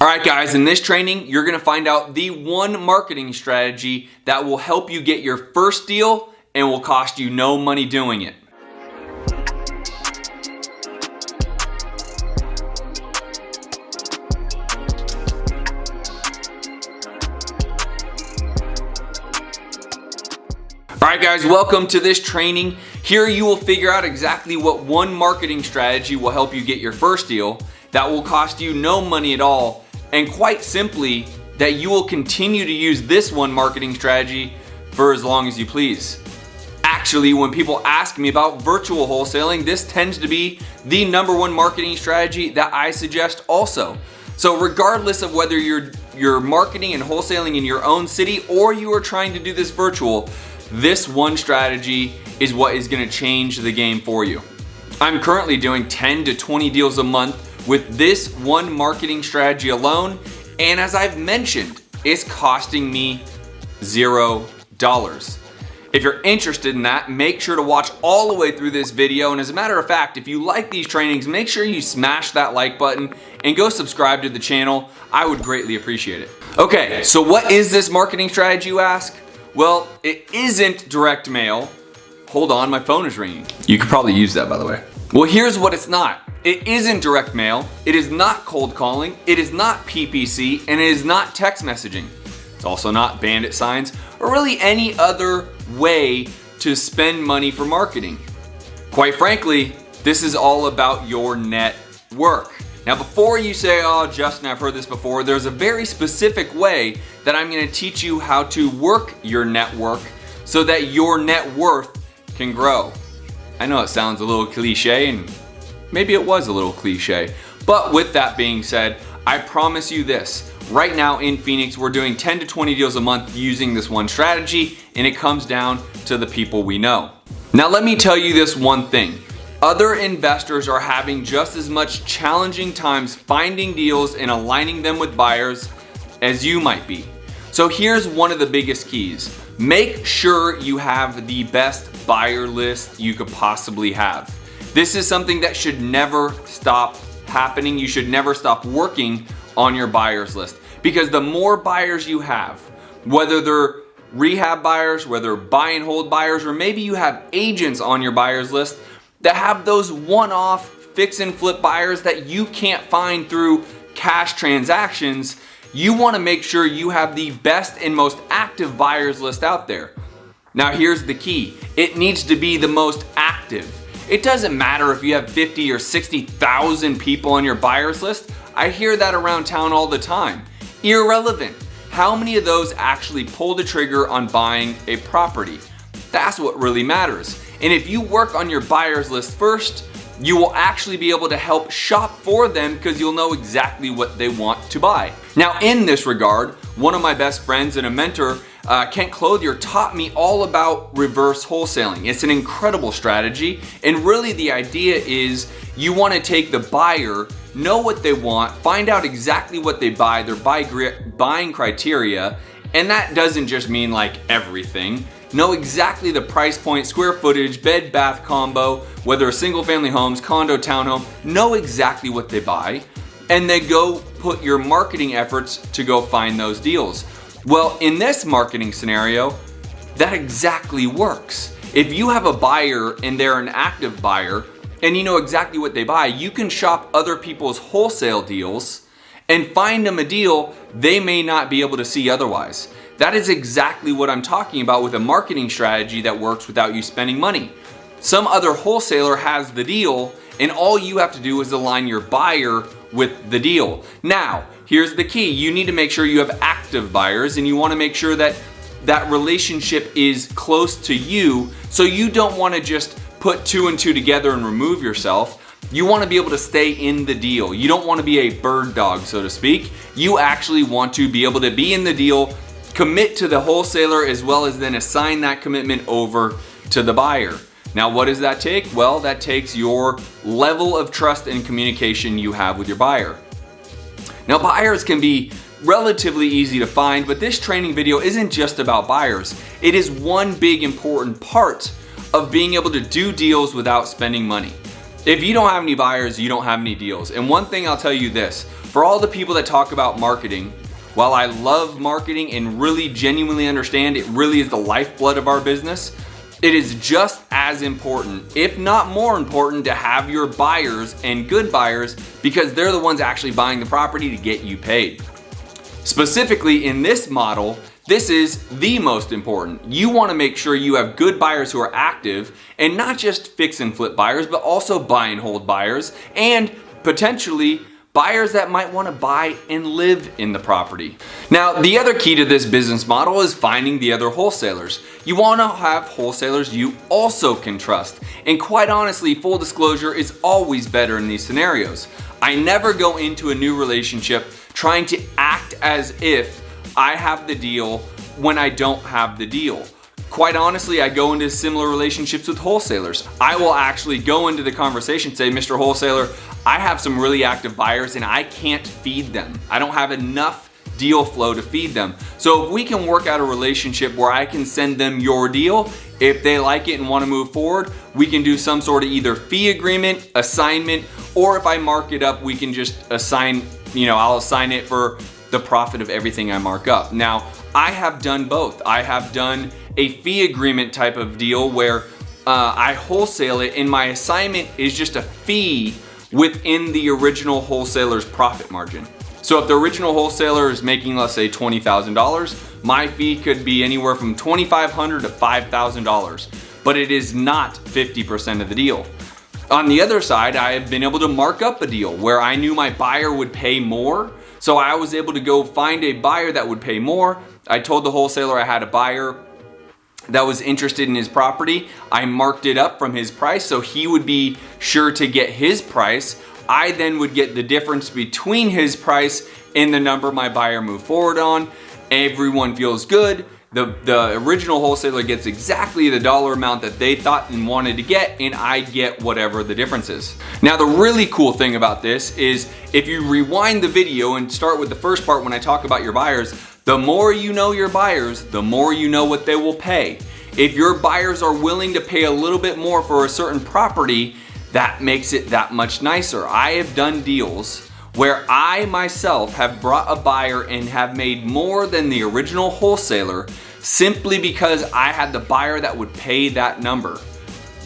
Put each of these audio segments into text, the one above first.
Alright guys, in this training, you're going to find out the one marketing strategy that will help you get your first deal and will cost you no money doing it. Alright guys, welcome to this training. Here you will figure out exactly what one marketing strategy will help you get your first deal that will cost you no money at all, and quite simply, that you will continue to use this one marketing strategy for as long as you please. Actually, when people ask me about virtual wholesaling, this tends to be the #1 marketing strategy that I suggest also. So regardless of whether you're marketing and wholesaling in your own city or you are trying to do this virtual, this one strategy is what is going to change the game for you. I'm currently doing 10 to 20 deals a month with this one marketing strategy alone, and as I've mentioned, it's costing me $0. If you're interested in that, make sure to watch all the way through this video, and as a matter of fact, if you like these trainings, make sure you smash that like button and go subscribe to the channel. I would greatly appreciate it. Okay, so what is this marketing strategy, you ask? Well, it isn't direct mail. Hold on, my phone is ringing. You could probably use that, by the way. Well, here's what it's not. It isn't direct mail, it is not cold calling, it is not PPC, and it is not text messaging. It's also not bandit signs, or really any other way to spend money for marketing. Quite frankly, this is all about your network. Now before you say, oh Justin, I've heard this before, there's a very specific way that I'm going to teach you how to work your network so that your net worth can grow. I know it sounds a little cliche, and maybe it was a little cliche, but with that being said, I promise you this. Right now in Phoenix, we're doing 10 to 20 deals a month using this one strategy, and it comes down to the people we know. Now let me tell you this one thing. Other investors are having just as much challenging times finding deals and aligning them with buyers as you might be. So here's one of the biggest keys. Make sure you have the best buyer list you could possibly have. This is something that should never stop happening. You should never stop working on your buyers list, because the more buyers you have, whether they're rehab buyers, whether buy and hold buyers, or maybe you have agents on your buyers list that have those one-off fix and flip buyers that you can't find through cash transactions, you want to make sure you have the best and most active buyers list out there. Now here's the key. It needs to be the most active. It doesn't matter if you have 50 or 60,000 people on your buyers list. I hear that around town all the time. Irrelevant. How many of those actually pull the trigger on buying a property? That's what really matters. And if you work on your buyers list first, you will actually be able to help shop for them because you'll know exactly what they want to buy. Now in this regard, one of my best friends and a mentor, Kent Clothier, taught me all about reverse wholesaling. It's an incredible strategy, and really the idea is you want to take the buyer, know what they want, find out exactly what they buy, their buying criteria, and that doesn't just mean like everything. Know exactly the price point, square footage, bed, bath combo, whether single family homes, condo, townhome, know exactly what they buy, and then go put your marketing efforts to go find those deals. Well, in this marketing scenario, that exactly works. If you have a buyer and they're an active buyer and you know exactly what they buy, you can shop other people's wholesale deals and find them a deal they may not be able to see otherwise. That is exactly what I'm talking about with a marketing strategy that works without you spending money. Some other wholesaler has the deal, and all you have to do is align your buyer with the deal. Now, here's the key. You need to make sure you have active buyers, and you want to make sure that that relationship is close to you, so you don't want to just put 2 and 2 together and remove yourself. You want to be able to stay in the deal. You don't want to be a bird dog, so to speak. You actually want to be able to be in the deal, commit to the wholesaler, as well as then assign that commitment over to the buyer. Now, what does that take? Well, that takes your level of trust and communication you have with your buyer. Now, buyers can be relatively easy to find, but this training video isn't just about buyers. It is one big important part of being able to do deals without spending money. If you don't have any buyers, you don't have any deals. And one thing I'll tell you this, For all the people that talk about marketing, while I love marketing and really genuinely understand it really is the lifeblood of our business, it is just as important, if not more important, to have your buyers and good buyers, because they're the ones actually buying the property to get you paid. Specifically in this model, this is the most important. You want to make sure you have good buyers who are active and not just fix and flip buyers, but also buy and hold buyers and potentially buyers that might want to buy and live in the property. Now, the other key to this business model is finding the other wholesalers. You want to have wholesalers you also can trust. And quite honestly, full disclosure is always better in these scenarios. I never go into a new relationship trying to act as if I have the deal when I don't have the deal. Quite honestly, I go into similar relationships with wholesalers. I will actually go into the conversation, say, Mr. Wholesaler, I have some really active buyers and I can't feed them. I don't have enough deal flow to feed them. So if we can work out a relationship where I can send them your deal, if they like it and want to move forward, we can do some sort of either fee agreement, assignment, or if I mark it up, we can just assign, I'll assign it for the profit of everything I mark up. Now, I have done both. I have done a fee agreement type of deal where I wholesale it and my assignment is just a fee within the original wholesaler's profit margin. So if the original wholesaler is making, let's say, $20,000, my fee could be anywhere from $2,500 to $5,000, but it is not 50% of the deal. On the other side, I have been able to mark up a deal where I knew my buyer would pay more. So I was able to go find a buyer that would pay more. I told the wholesaler I had a buyer that was interested in his property. I marked it up from his price so he would be sure to get his price. I then would get the difference between his price and the number my buyer moved forward on. Everyone feels good. The original wholesaler gets exactly the dollar amount that they thought and wanted to get, and I get whatever the difference is. Now, the really cool thing about this is if you rewind the video and start with the first part when I talk about your buyers, the more you know your buyers, the more you know what they will pay. If your buyers are willing to pay a little bit more for a certain property, that makes it that much nicer. I have done deals where I myself have brought a buyer and have made more than the original wholesaler simply because I had the buyer that would pay that number.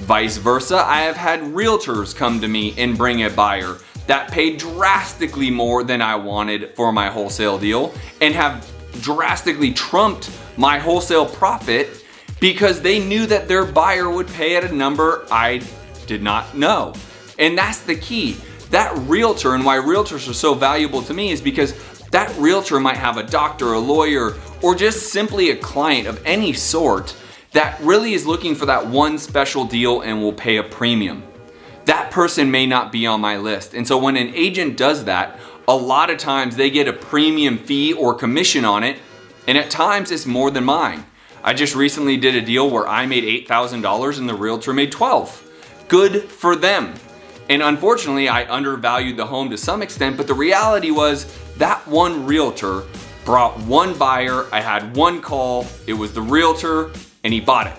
Vice versa, I have had realtors come to me and bring a buyer that paid drastically more than I wanted for my wholesale deal and have drastically trumped my wholesale profit because they knew that their buyer would pay at a number I did not know. And that's the key. That realtor, and why realtors are so valuable to me, is because that realtor might have a doctor, a lawyer, or just simply a client of any sort that really is looking for that one special deal and will pay a premium. That person may not be on my list. And so when an agent does that, a lot of times they get a premium fee or commission on it, and at times it's more than mine. I just recently did a deal where I made $8,000 and the realtor made $12,000. Good for them. And unfortunately, I undervalued the home to some extent, but the reality was that one realtor brought one buyer. I had one call, it was the realtor, and he bought it.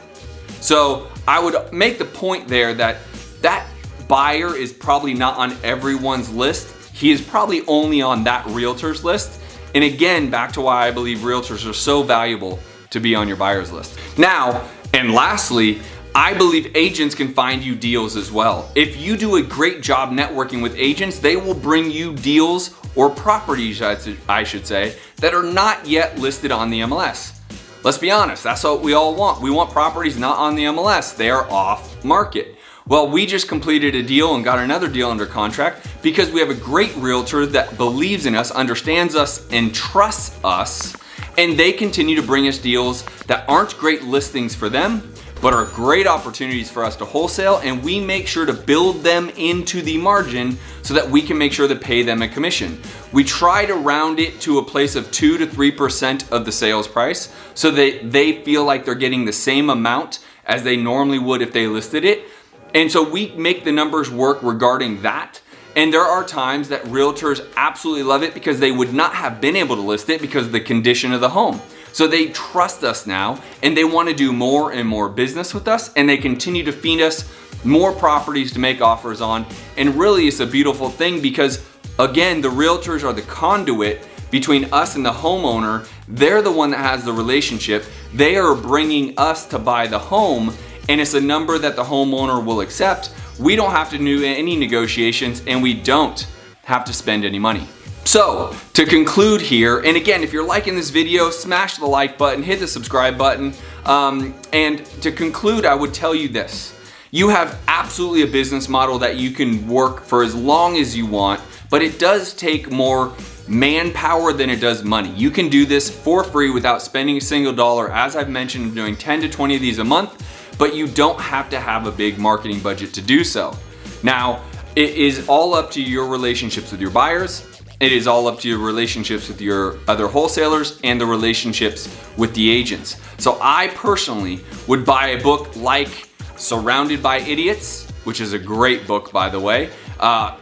So I would make the point there that that buyer is probably not on everyone's list. He is probably only on that realtor's list. And again, back to why I believe realtors are so valuable to be on your buyer's list. Now, and lastly, I believe agents can find you deals as well. If you do a great job networking with agents, they will bring you deals or properties, I should say, that are not yet listed on the MLS. Let's be honest, that's what we all want. We want properties not on the MLS. They are off market. Well, we just completed a deal and got another deal under contract because we have a great realtor that believes in us, understands us, and trusts us, and they continue to bring us deals that aren't great listings for them, but are great opportunities for us to wholesale, and we make sure to build them into the margin so that we can make sure to pay them a commission. We try to round it to a place of 2 to 3% of the sales price so that they feel like they're getting the same amount as they normally would if they listed it. And so we make the numbers work regarding that. And there are times that realtors absolutely love it because they would not have been able to list it because of the condition of the home. So they trust us now and they want to do more and more business with us, and they continue to feed us more properties to make offers on. And really it's a beautiful thing because Again, the realtors are the conduit between us and the homeowner. They're the one that has the relationship. They are bringing us to buy the home, and it's a number that the homeowner will accept. We don't have to do any negotiations, and we don't have to spend any money. So, to conclude here, and again, if you're liking this video, smash the like button, hit the subscribe button, and to conclude, I would tell you this. You have absolutely a business model that you can work for as long as you want, but it does take more manpower than it does money. You can do this for free without spending a single dollar. As I've mentioned, I'm doing 10 to 20 of these a month, but you don't have to have a big marketing budget to do so. Now, it is all up to your relationships with your buyers. It is all up to your relationships with your other wholesalers and the relationships with the agents. So I personally would buy a book like Surrounded by Idiots, which is a great book, by the way.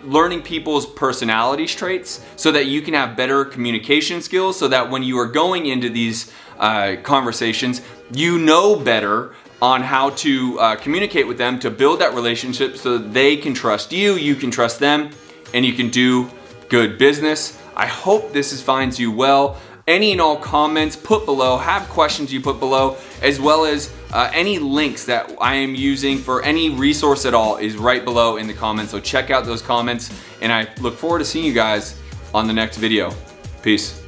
Learning people's personality traits so that you can have better communication skills, so that when you are going into these conversations, you know better on how to communicate with them to build that relationship so that they can trust you, you can trust them, and you can do good business. I hope this finds you well. Any and all comments put below, have questions you put below, as well as any links that I am using for any resource at all is right below in the comments. So check out those comments, and I look forward to seeing you guys on the next video. Peace.